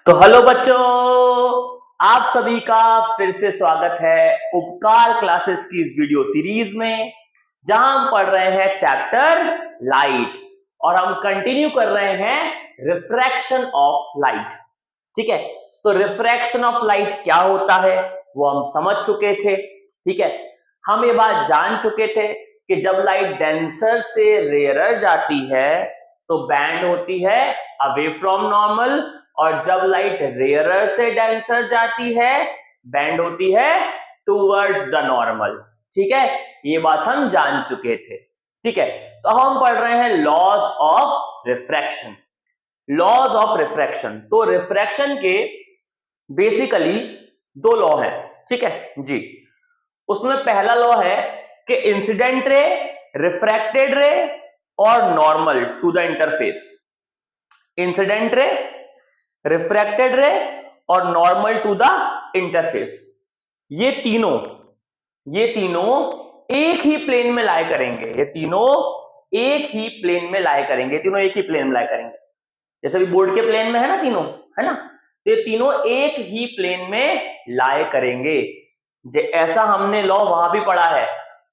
तो हेलो बच्चों, आप सभी का फिर से स्वागत है उपकार क्लासेस की इस वीडियो सीरीज में, जहां हम पढ़ रहे हैं चैप्टर लाइट और हम कंटिन्यू कर रहे हैं रिफ्रैक्शन ऑफ लाइट। ठीक है, तो रिफ्रैक्शन ऑफ लाइट क्या होता है वो हम समझ चुके थे। ठीक है, हम ये बात जान चुके थे कि जब लाइट डेंसर से रेयरर जाती है तो बैंड होती है अवे फ्रॉम नॉर्मल, और जब लाइट रेयरर से डेंसर जाती है बैंड होती है टूवर्ड्स द नॉर्मल। ठीक है, ये बात हम जान चुके थे। ठीक है, तो हम पढ़ रहे हैं laws of refraction. Laws of refraction, तो रिफ्रैक्शन के बेसिकली दो लॉ है। ठीक है जी, उसमें पहला लॉ है कि इंसिडेंट रे, रिफ्रैक्टेड रे और normal to the interface. Incident ray, refracted ray और नॉर्मल टू द इंटरफेस, ये तीनों एक ही प्लेन में लाई करेंगे। ये तीनों एक ही प्लेन में लाई करेंगे, तीनों एक ही प्लेन में लाई करेंगे। जैसे अभी बोर्ड के प्लेन में है ना तीनों, है ना, तो ये तीनों एक ही प्लेन में लाई करेंगे। ऐसा हमने लॉ वहां भी पढ़ा है,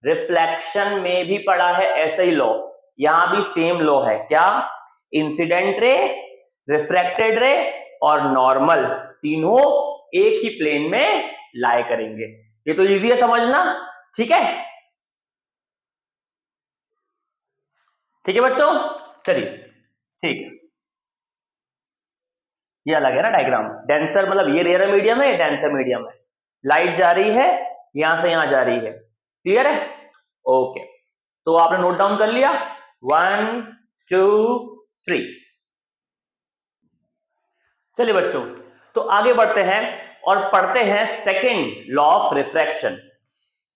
रिफ्लेक्शन में भी पढ़ा है ऐसा ही लॉ, यहां भी सेम लॉ है। क्या? इंसिडेंट रे, रिफ्रैक्टेड रे और नॉर्मल तीनों एक ही प्लेन में लाई करेंगे। ये तो इजी है समझना। ठीक है, ठीक है बच्चों, चलिए ठीक है। ये अलग है ना डायग्राम, डेंसर मतलब ये रेयर मीडियम है, डेंसर मीडियम है। लाइट जा रही है यहां से यहां जा रही है, क्लियर है? ओके, तो आपने नोट डाउन कर लिया 1 2 3। चलिए बच्चों, तो आगे बढ़ते हैं और पढ़ते हैं सेकेंड लॉ ऑफ रिफ्रैक्शन।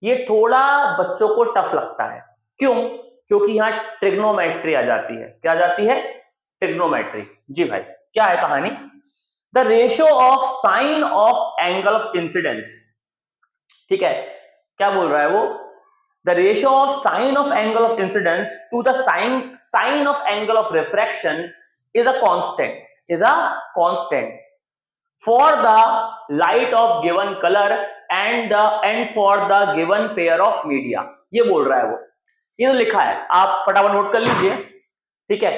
ये थोड़ा बच्चों को टफ लगता है, क्यों? क्योंकि यहां ट्रिग्नोमेट्री आ जाती है। क्या आ जाती है? ट्रिग्नोमेट्री। जी भाई, क्या है कहानी? The ratio of sine of angle of incidence. ठीक है, क्या बोल रहा है वो? The ratio of sine of angle of incidence to the sine of angle of refraction is a constant for the light of given color and for the given pair of media। ये बोल रहा है वो, ये तो लिखा है, आप फटाफट नोट कर लीजिए। ठीक है,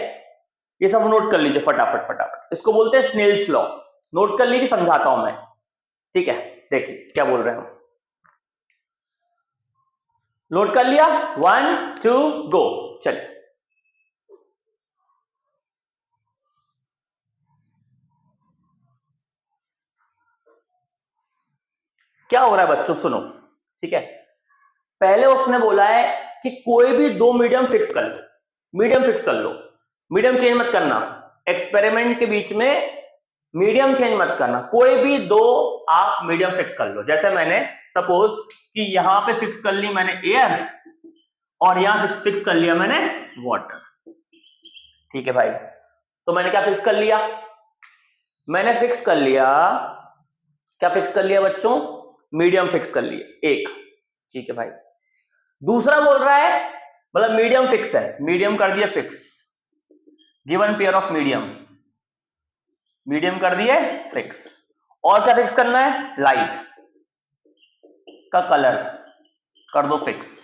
ये सब नोट कर लीजिए फटाफट फटाफट। इसको बोलते हैं स्नेल्स लॉ। नोट कर लीजिए, समझाता हूं मैं। ठीक है, देखिए क्या बोल रहे हैं हम। नोट कर लिया? 1 2 गो, चलिए। क्या हो रहा है बच्चों, सुनो। ठीक है, पहले उसने बोला है कि कोई भी दो मीडियम फिक्स कर लो, मीडियम फिक्स कर लो, मीडियम चेंज मत करना। एक्सपेरिमेंट के बीच में मीडियम चेंज मत करना, कोई भी दो आप मीडियम फिक्स कर लो। जैसे मैंने सपोज कि यहां पे फिक्स कर ली मैंने एयर और यहां फिक्स कर लिया मैंने वाटर। ठीक है भाई, तो मैंने क्या फिक्स कर लिया? मैंने फिक्स कर लिया, क्या फिक्स कर लिया बच्चों? मीडियम फिक्स कर लिए एक। ठीक है भाई, दूसरा बोल रहा है, मतलब मीडियम फिक्स है, मीडियम कर दिया fix, given pair of medium, medium कर दिए फिक्स। और क्या फिक्स करना है? लाइट का कलर कर दो फिक्स।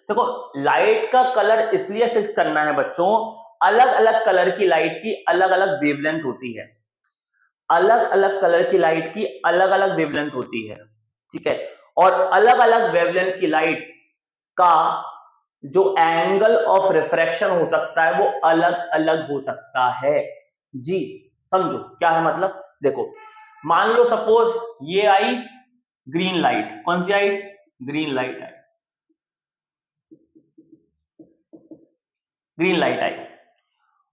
देखो, लाइट का कलर इसलिए फिक्स करना है बच्चों, अलग अलग कलर की लाइट की अलग अलग वेवलेंथ होती है, अलग अलग कलर की लाइट की अलग अलग वेवलेंथ होती है। ठीक है, और अलग अलग वेवलेंथ की लाइट का जो एंगल ऑफ रिफ्रैक्शन हो सकता है वो अलग अलग हो सकता है। जी, समझो क्या है मतलब। देखो, मान लो सपोज ये आई ग्रीन लाइट, कौन सी आई? ग्रीन लाइट आई, ग्रीन लाइट आई,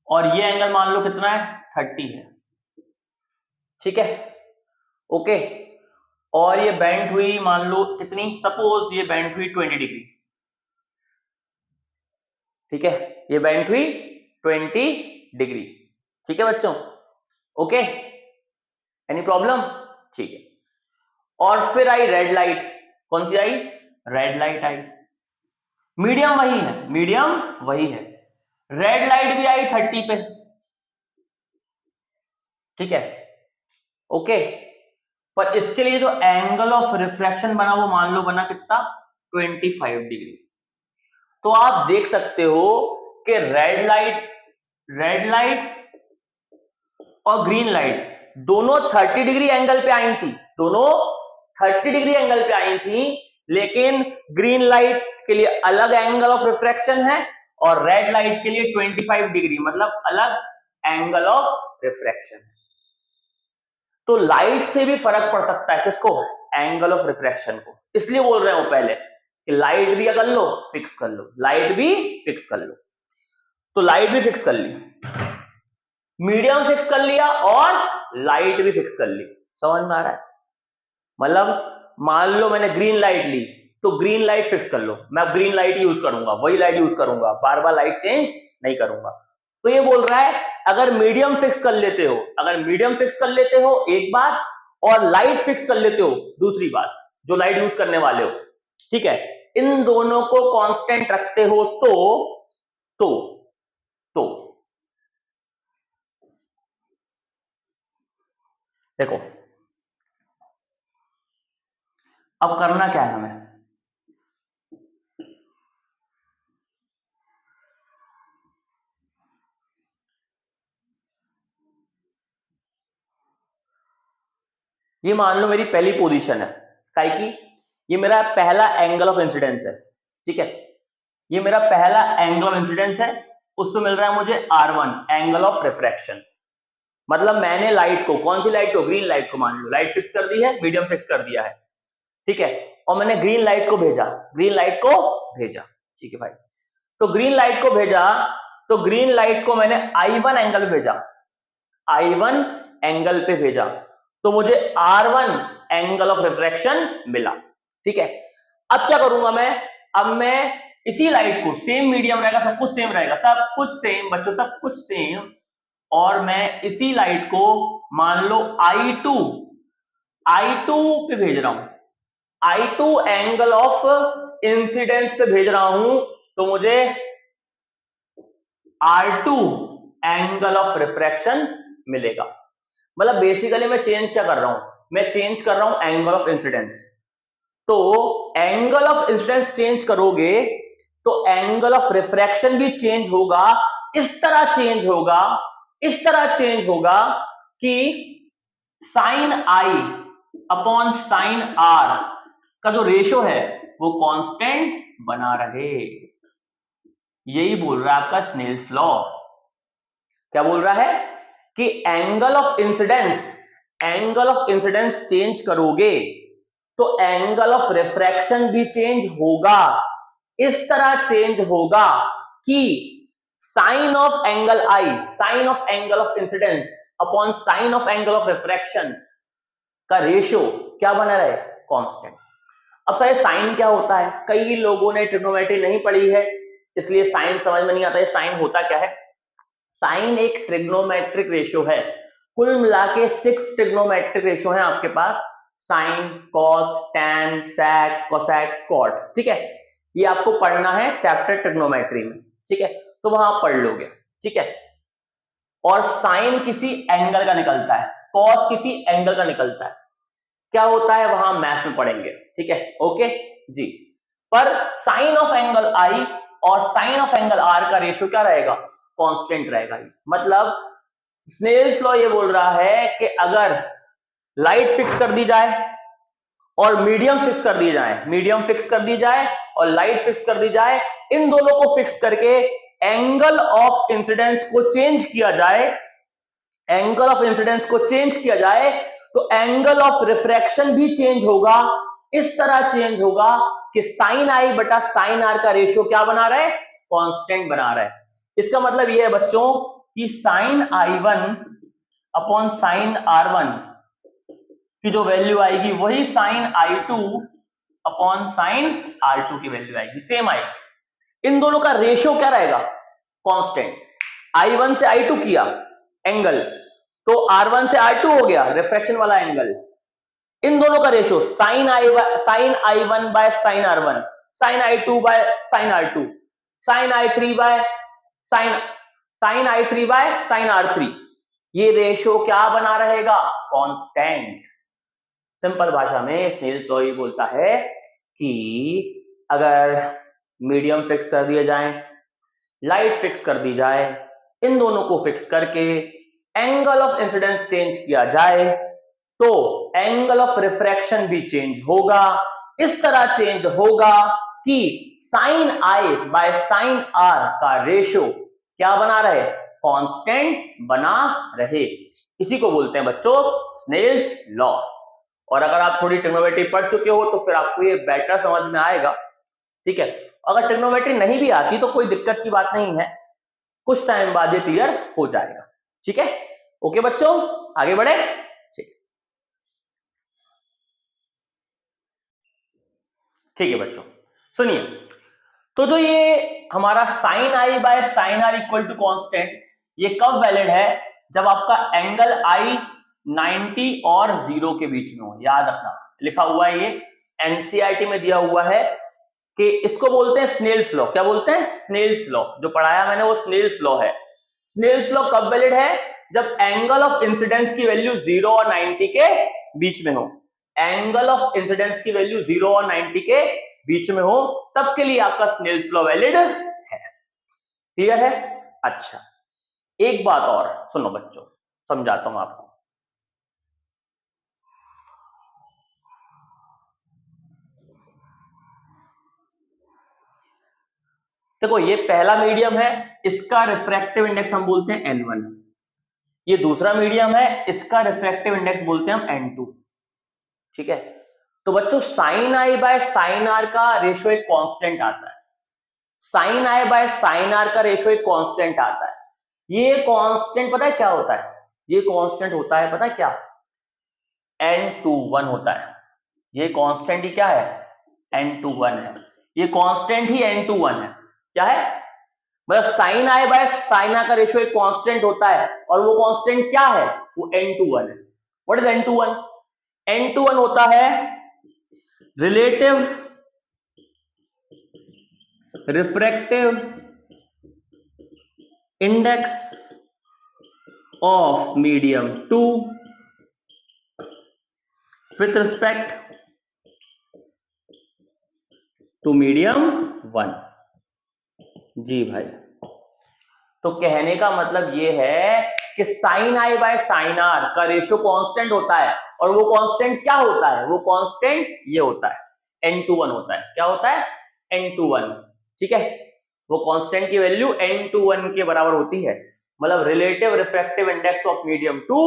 और ये एंगल मान लो कितना है? 30 है। ठीक है, ओके, और ये बेंट हुई मान लो कितनी? सपोज ये बेंट हुई 20 डिग्री। ठीक है, ये बेंट हुई 20 डिग्री। ठीक है बच्चों, ओके, एनी प्रॉब्लम? ठीक है, और फिर आई रेड लाइट, कौन सी आई? रेड लाइट आई, मीडियम वही है, मीडियम वही है, रेड लाइट भी आई 30 पे। ठीक है, ओके। पर इसके लिए जो एंगल ऑफ रिफ्रैक्शन बना वो मान लो बना कितना, 25 डिग्री। तो आप देख सकते हो कि रेड लाइट और ग्रीन लाइट दोनों 30 डिग्री एंगल पे आई थी, दोनों 30 डिग्री एंगल पे आई थी, लेकिन ग्रीन लाइट के लिए अलग एंगल ऑफ रिफ्रैक्शन है और रेड लाइट के लिए 25 डिग्री, मतलब अलग एंगल ऑफ रिफ्रैक्शन है। तो लाइट से भी फर्क पड़ सकता है किसको, एंगल ऑफ रिफ्रैक्शन को। इसलिए बोल रहे हो पहले कि लाइट भी कर लो, फिक्स कर लो, लाइट भी फिक्स कर लो। तो लाइट भी फिक्स कर ली, मीडियम फिक्स कर लिया और लाइट भी फिक्स कर ली। समझ में आ रहा है? मतलब मान लो मैंने ग्रीन लाइट ली, तो ग्रीन लाइट फिक्स कर लो, मैं ग्रीन लाइट यूज करूंगा, वही लाइट यूज करूंगा, बार बार लाइट चेंज नहीं करूंगा। तो ये बोल रहा है अगर मीडियम फिक्स कर लेते हो, अगर मीडियम फिक्स कर लेते हो एक बात, और लाइट फिक्स कर लेते हो दूसरी बात, जो लाइट यूज करने वाले हो, ठीक है, इन दोनों को कांस्टेंट रखते हो तो देखो अब करना क्या है हमें, ये मान लो मेरी पहली पोजीशन है काई की, ये मेरा पहला एंगल ऑफ इंसिडेंस है, ठीक है, ये मेरा पहला एंगल ऑफ इंसिडेंस है, उस पर मिल रहा है मुझे R1 एंगल ऑफ रिफ्रैक्शन। मतलब मैंने लाइट को, कौन सी लाइट को, ग्रीन लाइट को मान लो, लाइट फिक्स कर दी है, मीडियम फिक्स कर दिया है, ठीक है, और मैंने ग्रीन लाइट को भेजा, ग्रीन लाइट को भेजा, ठीक है भाई। तो ग्रीन लाइट को भेजा, तो ग्रीन लाइट को मैंने I1 एंगल भेजा, I1 एंगल पे भेजा, तो मुझे R1 एंगल ऑफ रिफ्रैक्शन मिला, ठीक है। अब क्या करूंगा मैं, अब मैं इसी लाइट को, सेम मीडियम रहेगा, सब कुछ सेम रहेगा, सब कुछ सेम बच्चों, सब कुछ सेम, और मैं इसी लाइट को मान लो I2 पे भेज रहा हूं, I2 एंगल ऑफ इंसिडेंस पे भेज रहा हूं, तो मुझे R2 एंगल ऑफ रिफ्रैक्शन मिलेगा। मतलब बेसिकली मैं चेंज क्या कर रहा हूं, मैं चेंज कर रहा हूं एंगल ऑफ इंसिडेंस। तो एंगल ऑफ इंसिडेंस चेंज करोगे तो एंगल ऑफ रिफ्रैक्शन भी चेंज होगा, इस तरह चेंज होगा, इस तरह चेंज होगा कि sine I upon sine R का जो रेशो है वो कांस्टेंट बना रहे। यही बोल रहा है आपका स्नेल्स लॉ। क्या बोल रहा है कि एंगल ऑफ इंसिडेंस चेंज करोगे तो एंगल ऑफ रिफ्रैक्शन भी चेंज होगा, इस तरह चेंज होगा कि sine of angle I, sine of angle of incidence upon sine of angle of refraction का रेशियो क्या बना रहे, कांस्टेंट। अब सर साइन क्या होता है, कई लोगों ने ट्रिग्नोमेट्री नहीं पढ़ी है इसलिए साइन समझ में नहीं आता है। साइन होता क्या है, साइन एक ट्रिग्नोमेट्रिक रेशियो है, कुल मिला के 6 ट्रिग्नोमेट्रिक रेशियो है आपके पास, sine, cos, tan, sec, cosec, cot, ठीक है। ये आपको पढ़ना है चैप्टर ट्रिग्नोमेट्री में, ठीक है, तो वहां आप पढ़ लोगे, ठीक है। और साइन किसी एंगल का निकलता है, कॉस किसी एंगल का निकलता है, क्या होता है वहां मैथ्स में पढ़ेंगे, ठीक है, ओके जी। पर साइन ऑफ एंगल आई और साइन ऑफ एंगल आर का रेशियो क्या रहेगा, कांस्टेंट रहेगा। मतलब स्नेल्स लॉ ये बोल रहा है कि अगर लाइट फिक्स कर दी जाए और मीडियम फिक्स कर दी जाए, मीडियम फिक्स कर दी जाए और लाइट फिक्स कर दी जाए, इन दोनों को फिक्स करके एंगल ऑफ इंसिडेंस को चेंज किया जाए, एंगल ऑफ इंसिडेंस को चेंज किया जाए, तो एंगल ऑफ रिफ्रैक्शन भी चेंज होगा, इस तरह चेंज होगा कि साइन आई बटा साइन आर का रेशियो क्या बना रहा है, कांस्टेंट बना रहा है। इसका मतलब यह है बच्चों कि sign I1 upon sine R1 की जो वैल्यू आएगी वही sign I2 upon sine R2 की वैल्यू आएगी, सेम आएगी। इन दोनों का रेशियो क्या रहेगा, कांस्टेंट। I1 से I2 किया एंगल, तो R1 से R2 हो गया रिफ्रैक्शन वाला एंगल। इन दोनों का ratio sine I1 by sine R1, sine I2 by sine R2, sine I3 by sine I3 by sine R3, ये रेशो क्या बना रहेगा? कांस्टेंट। सिंपल भाषा में स्नेल्स लॉ ये बोलता है कि अगर मीडियम फिक्स कर दिए जाए, लाइट फिक्स कर दी जाए, इन दोनों को फिक्स करके एंगल ऑफ इंसिडेंस चेंज किया जाए तो एंगल ऑफ रिफ्रैक्शन भी चेंज होगा। इस तरह चेंज होगा कि sine I by sine R का रेशियो क्या बना रहे? कांस्टेंट बना रहे। इसी को बोलते हैं बच्चों स्नेल्स लॉ। और अगर आप थोड़ी ट्रिग्नोमेट्री पढ़ चुके हो तो फिर आपको ये बेटर समझ में आएगा, ठीक है। अगर ट्रिग्नोमेट्री नहीं भी आती तो कोई दिक्कत की बात नहीं है, कुछ टाइम बाद ये क्लियर हो जाएगा, ठीक है। ओके बच्चों, आगे बढ़े। ठीक है बच्चों, सुनिए। तो जो ये हमारा sine I by sine R equal to constant, ये कब वैलिड है? जब आपका एंगल आई 90 और 0 के बीच में हो। याद रखना, लिखा हुआ है ये एनसीईआरटी में दिया हुआ है कि इसको बोलते हैं स्नेल्स लॉ। क्या बोलते हैं? Snell's law. जो पढ़ाया मैंने वो स्नेल्स लॉ है। स्नेल्स लॉ कब वैलिड है? जब एंगल ऑफ इंसिडेंस की वैल्यू 0 और 90 के बीच में हो। एंगल ऑफ इंसिडेंस की वैल्यू 0 और 90 के बीच में हो, तब के लिए आपका स्नेल्स लॉ वैलिड है। क्लियर है? अच्छा, एक बात और सुनो बच्चों, समझाता हूं आपको। देखो, ये पहला मीडियम है, इसका रिफ्रैक्टिव इंडेक्स हम बोलते हैं n1। ये दूसरा मीडियम है, इसका रिफ्रैक्टिव इंडेक्स बोलते हैं हम n2, ठीक है। तो बच्चों sine I by sine R का रेशियो एक कांस्टेंट आता है। Sine I by sine R का रेशियो एक कांस्टेंट आता है। ये कांस्टेंट पता है क्या होता है? ये कांस्टेंट होता है, पता है क्या? n21 होता है। ये कांस्टेंट ही क्या है? n21 है। ये कांस्टेंट ही n21 है। क्या है? मतलब sine I by sine R का रेशियो एक कांस्टेंट होता है, और वो कांस्टेंट क्या है? वो n21 है। What is n21? n21 होता है relative refractive index of medium 2 with respect to medium 1। जी भाई, तो कहने का मतलब ये है कि sine I by sine R का रेशियो कांस्टेंट होता है, और वो कांस्टेंट क्या होता है? वो कांस्टेंट ये होता है n21 होता है। क्या होता है? n21, ठीक है। वो कांस्टेंट की वैल्यू n21 के बराबर होती है, मतलब relative refractive index of medium 2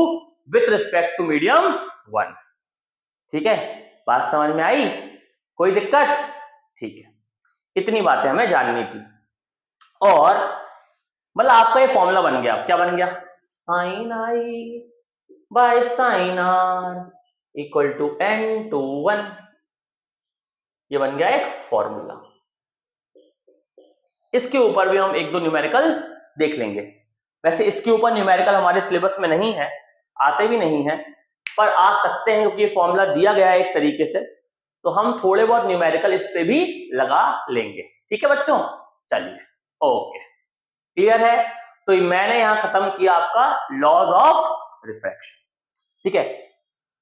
with respect to medium 1, ठीक है। बात समझ में आई? कोई दिक्कत? ठीक है, इतनी बातें हमें जाननी थी। और मतलब आपका ये फॉर्मूला बन गया। क्या बन गया? Sine I by sine R equal to n21। ये बन गया एक फॉर्मूला। इसके ऊपर भी हम एक दो न्यूमेरिकल देख लेंगे। वैसे इसके ऊपर न्यूमेरिकल हमारे सिलेबस में नहीं है, आते भी नहीं है, पर आ सकते हैं क्योंकि ये फॉर्मूला दिया गया है एक तरीके से, तो हम थोड़े बहुत न्यूमेरिकल इस पे भी लगा लेंगे। ठीक है बच्चों, चलिए ओके, क्लियर है। तो मैंने यहां खत्म किया आपका लॉज ऑफ रिफ्रैक्शन, ठीक है।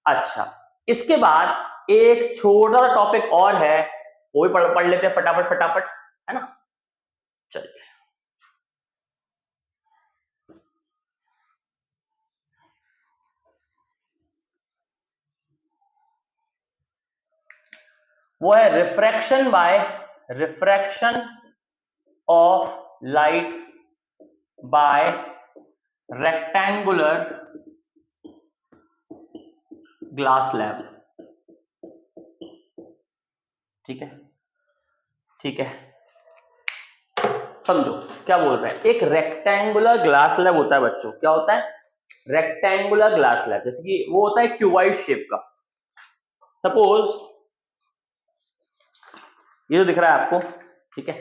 अच्छा, इसके बाद एक छोटा सा टॉपिक और है, वो भी पढ़ लेते हैं फटाफट फटाफट, है ना। चलिए, वो है refraction of light by rectangular glass slab. ठीक है, ठीक है, समझो क्या बोल रहे हैं। एक रेक्टेंगुलर ग्लास स्लैब होता है बच्चों। क्या होता है? रेक्टेंगुलर ग्लास स्लैब, जैसे कि वो होता है क्यूबॉइड शेप का। सपोज ये जो दिख रहा है आपको, ठीक है,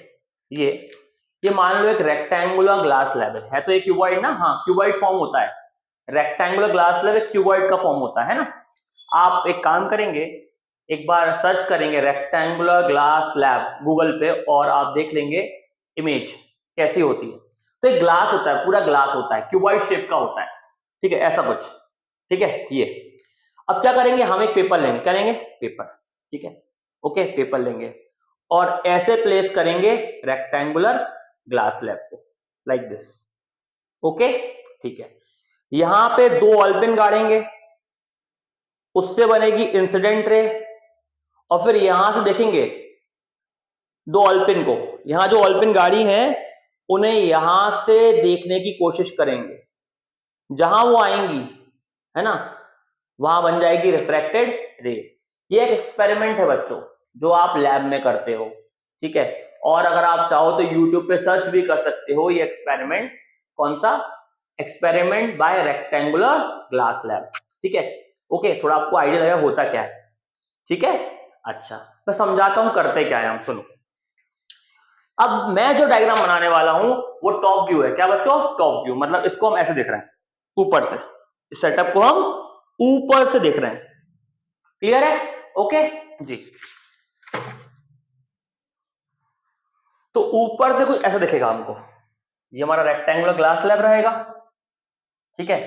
ये मान लो एक रेक्टेंगुलर ग्लास स्लैब है तो ये क्यूबॉइड ना, हाँ क्यूबॉइड फॉर्म होता है। रेक्टेंगुलर ग्लास स्लैब एक क्यूबॉइड का फॉर्म होता है ना। आप एक काम करेंगे, एक बार सर्च करेंगे रेक्टेंगुलर ग्लास स्लैब गूगल पे, और आप देख लेंगे इमेज कैसी होती है। तो एक ग्लास होता है, पूरा ग्लास होता है, क्यूबॉइड शेप का होता है। ठीक है, ऐसा कुछ, ठीक है। ये अब क्या करेंगे, हम एक पेपर लेंगे, क्या लेंगे, पेपर, ठीक है, ओके, पेपर लेंगे और ऐसे प्लेस करेंगे रेक्टेंगुलर ग्लास स्लैब को, लाइक दिस, ओके, ठीक है। यहां पे 2 ऑलपिन गाड़ेंगे, उससे बनेगी इंसिडेंट रे, और फिर यहां से देखेंगे 2 ऑलपिन को, यहां जो ऑलपिन गाड़ी है उन्हें यहां से देखने की कोशिश करेंगे, जहां वो आएंगी, है ना, वहां बन जाएगी रिफ्रैक्टेड रे। ये एक एक्सपेरिमेंट है बच्चों, जो आप लैब में करते हो, ठीक है, और अगर आप चाहो तो यूट्यूब पे सर्च भी कर सकते हो ये एक्सपेरिमेंट, कौन सा, experiment bye rectangular glass lab, ठीक है, ओके, थोड़ा आपको आइडिया लगेगा होता क्या है, ठीक है। अच्छा, मैं समझाता हूं करते क्या है हम, सुनो। अब मैं जो डायग्राम बनाने वाला हूं वो टॉप व्यू है, क्या बच्चों, टॉप व्यू, मतलब इसको हम ऐसे देख रहे हैं ऊपर से, इस सेटअप को हम ऊपर से देख रहे हैं, क्लियर है, ओके जी। तो ऊपर से कुछ ऐसा दिखेगा हमको, ये हमारा रेक्टेंगुलर ग्लास स्लैब रहेगा, ठीक है।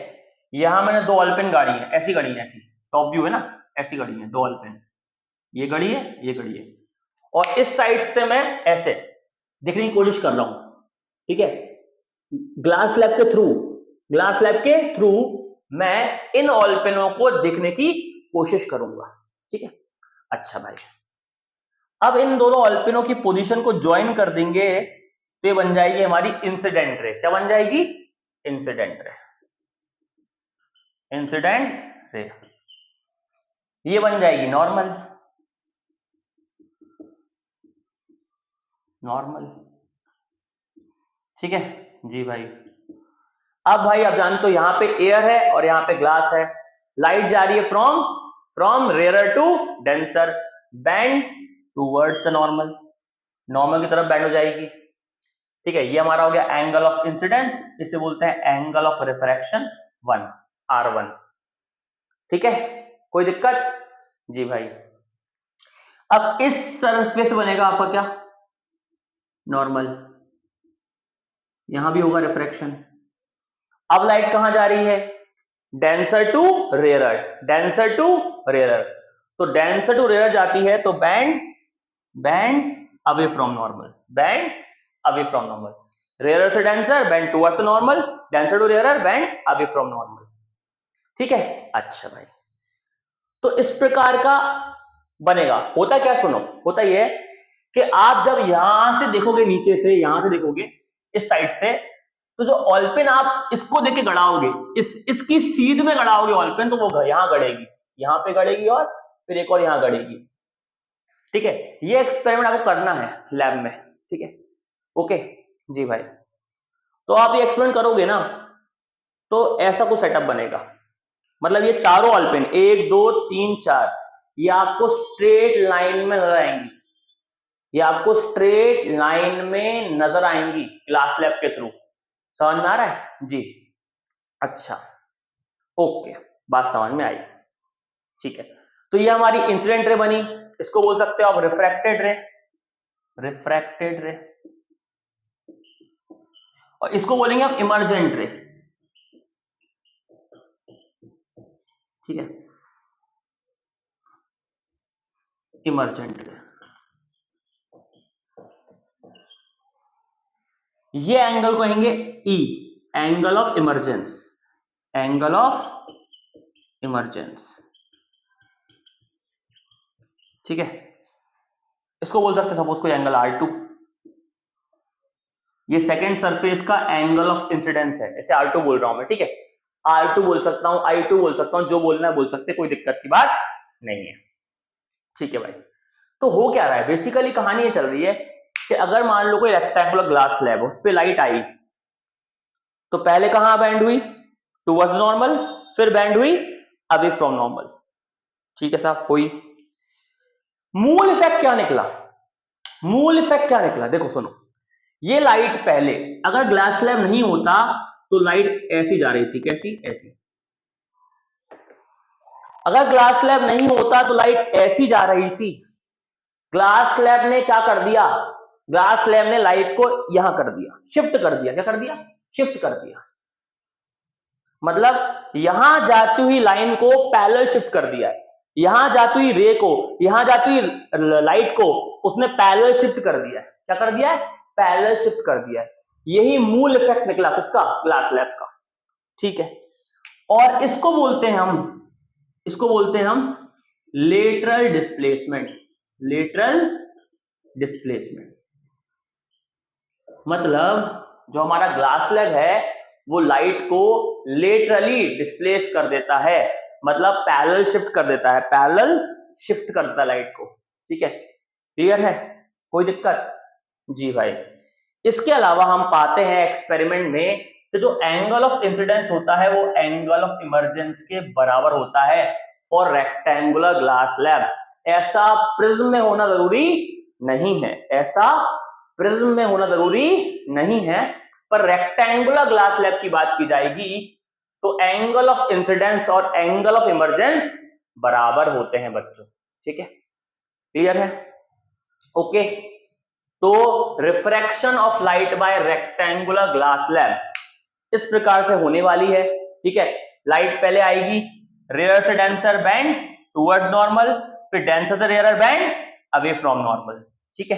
यहां मैंने 2 ऑलपिन गाड़ी है, ऐसी गाड़ी है, ऐसी टॉप व्यू है ना, ऐसी गाड़ी है 2 ऑलपिन, ये गड़ी है, ये गड़ी है, और इस साइड से मैं ऐसे देखने की कोशिश कर रहा हूं, ठीक है, ग्लास स्लैब के थ्रू, ग्लास स्लैब के थ्रू मैं इन ऑलपिनों को देखने की कोशिश करूंगा, ठीक है। अच्छा भाई, अब इन दोनों ऑलपिनों की पोजीशन को ज्वाइन कर देंगे तो ये बन जाएगी हमारी इंसिडेंट रे, क्या बन जाएगी, इंसिडेंट रे, इंसिडेंट रे, ये बन जाएगी नॉर्मल, नॉर्मल, ठीक है जी भाई। अब भाई आप जानते हो यहां पे एयर है और यहां पे ग्लास है, लाइट जा रही है from from rare to denser, bend towards the normal, normal की तरफ बैंड हो जाएगी, ठीक है। ये हमारा हो गया एंगल ऑफ इंसिडेंस, इसे बोलते हैं एंगल ऑफ रिफ्रैक्शन 1, R1, ठीक है, कोई दिक्कत जी भाई। अब इस सरफेस बनेगा आपका क्या, नॉर्मल, यहां भी होगा रिफ्रैक्शन। अब लाइट कहां जा रही है, denser to rarer, denser to rarer, तो डेंसर टू रेयर जाती है तो bend bend away from normal, bend away from normal, rarer से denser bend towards normal, denser to rarer bend away from normal, ठीक है। अच्छा भाई, तो इस प्रकार का बनेगा, होता क्या, सुनो, होता यह है कि आप जब यहां से देखोगे, नीचे से यहां से देखोगे इस साइड से, तो जो ऑलपिन आप इसको देख के गड़ाओगे, इसकी सीध में गड़ाओगे ऑलपिन, तो वो यहां गड़ेगी, यहां पे गड़ेगी और फिर एक और यहां गड़ेगी, ठीक है। ये एक्सपेरिमेंट आपको करना है लैब में, ठीक है, ओके जी भाई। तो आप ये एक्सपेरिमेंट करोगे ना, तो ऐसा कुछ सेटअप बनेगा, मतलब ये चारों ऑलपिन 1 2 3 4 ये आपको स्ट्रेट लाइन में नजर आएंगी, ये आपको स्ट्रेट लाइन में नजर आएंगी ग्लास स्लैब के थ्रू, समझ में आ रहा है जी। अच्छा, ओके, बात समझ में आई, ठीक है। तो ये हमारी इंसिडेंट रे बनी, इसको बोल सकते हो आप रिफ्रैक्टेड रे, रिफ्रैक्टेड रे, और इसको बोलेंगे आप इमर्जेंट रे, ठीक है, इमर्जेंट रे। ये एंगल को कहेंगे e, angle of emergence, angle of emergence, ठीक है। इसको बोल सकते हैं सपोज कोई एंगल R2, ये सेकंड सरफेस का एंगल ऑफ इंसिडेंस है, ऐसे R2 बोल रहा हूं मैं, ठीक है, R2 बोल सकता हूं, I2 बोल सकता हूं, जो बोलना है बोल सकते, कोई दिक्कत की बात नहीं है, ठीक है भाई। तो हो क्या रहा है, बेसिकली कहानी ये चल रही है कि अगर मान लो कोई रेक्टेंगुलर ग्लास स्लैब है, उस पर लाइट आई, तो पहले कहां बैंड हुई, टुवर्ड्स नॉर्मल, फिर बैंड हुई अवे फ्रॉम नॉर्मल, ठीक है साहब, हुई। मूल इफेक्ट क्या निकला, मूल इफेक्ट क्या निकला, देखो सुनो, ये लाइट पहले अगर ग्लास स्लैब नहीं होता तो लाइट ऐसी जा रही थी, कैसी, ऐसी, अगर ग्लास स्लैब नहीं होता तो लाइट ऐसी जा रही थी, ग्लास स्लैब ने क्या कर दिया, ग्लास स्लैब ने लाइट को यहां कर दिया, शिफ्ट कर दिया, क्या कर दिया, शिफ्ट कर दिया, मतलब यहां जाती हुई लाइन को पैरेलल शिफ्ट कर दिया है, यहां जाती हुई रे को, यहां जाती हुई लाइट को उसने पैरेलल शिफ्ट कर दिया है। क्या कर दिया है? पैरेलल शिफ्ट कर दिया है। यही मूल इफेक्ट निकला किसका? ग्लास स्लैब का। ठीक है, और इसको बोलते हैं हम लेटरल डिस्प्लेसमेंट। लेटरल डिस्प्लेसमेंट मतलब जो हमारा ग्लास स्लैब है वो लाइट को लेटरली डिस्प्लेस कर देता है, मतलब पैरेलल शिफ्ट कर देता है, पैरेलल शिफ्ट कर देता है लाइट को। ठीक है, क्लियर है? कोई दिक्कत? जी भाई। इसके अलावा हम पाते हैं एक्सपेरिमेंट में कि जो एंगल ऑफ इंसिडेंस होता है वो एंगल ऑफ इमर्जेंस के बराबर होता है फॉर रेक्टेंगुलर ग्लास स्लैब। ऐसा प्रिज्म में होना जरूरी नहीं है, ऐसा प्रिज्म में होना जरूरी नहीं है, पर रेक्टेंगुलर ग्लास स्लैब की बात की जाएगी तो एंगल ऑफ इंसिडेंस और एंगल ऑफ इमर्जेंस बराबर होते हैं बच्चों। ठीक है, क्लियर है? ओके, तो refraction of light by rectangular glass slab इस प्रकार से होने वाली है। ठीक है, लाइट पहले आएगी रेयर से डेंसर बैंड टुवर्ड्स नॉर्मल, फिर डेंसर से rare bend away from normal. ठीक है,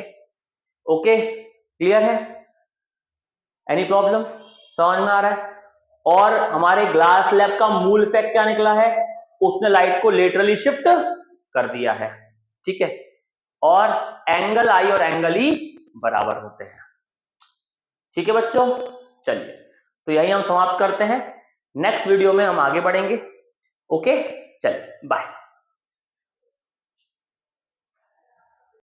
ओके, क्लियर है? Any problem? समझ में आ रहा है? और हमारे ग्लास स्लैब का मूल इफेक्ट क्या निकला है? उसने लाइट को लेटरली शिफ्ट कर दिया है। ठीक है, और एंगल आई और एंगल ई बराबर होते हैं। ठीक है बच्चों, चलिए तो यही हम समाप्त करते हैं। नेक्स्ट वीडियो में हम आगे बढ़ेंगे। ओके, चलिए बाय।